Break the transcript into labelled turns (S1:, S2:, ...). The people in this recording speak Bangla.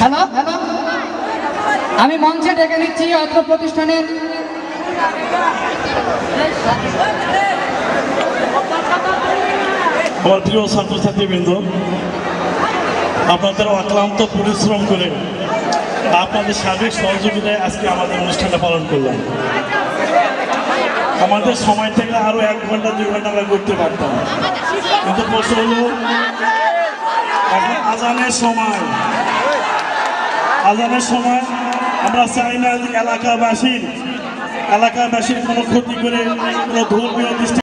S1: হ্যালো হ্যালো, আমি মঞ্চে ডেকে নিচ্ছি অত্র প্রতিষ্ঠানের
S2: আমার প্রিয় ছাত্রছাত্রীবৃন্দ, আপনাদের অক্লান্ত পরিশ্রম করে আপনাদের সার্বিক সহযোগিতায় আজকে আমাদের অনুষ্ঠানটা পালন করলাম। আমাদের সময় থেকে আরো 1 ঘন্টা 2 ঘন্টা আমরা করতে পারতাম, কিন্তু প্রশ্ন হলো এখন আজানের সময় আমরা চাই না এলাকাবাসীর কোনো ক্ষতি করে কোনো ধর্মীয় দৃষ্টি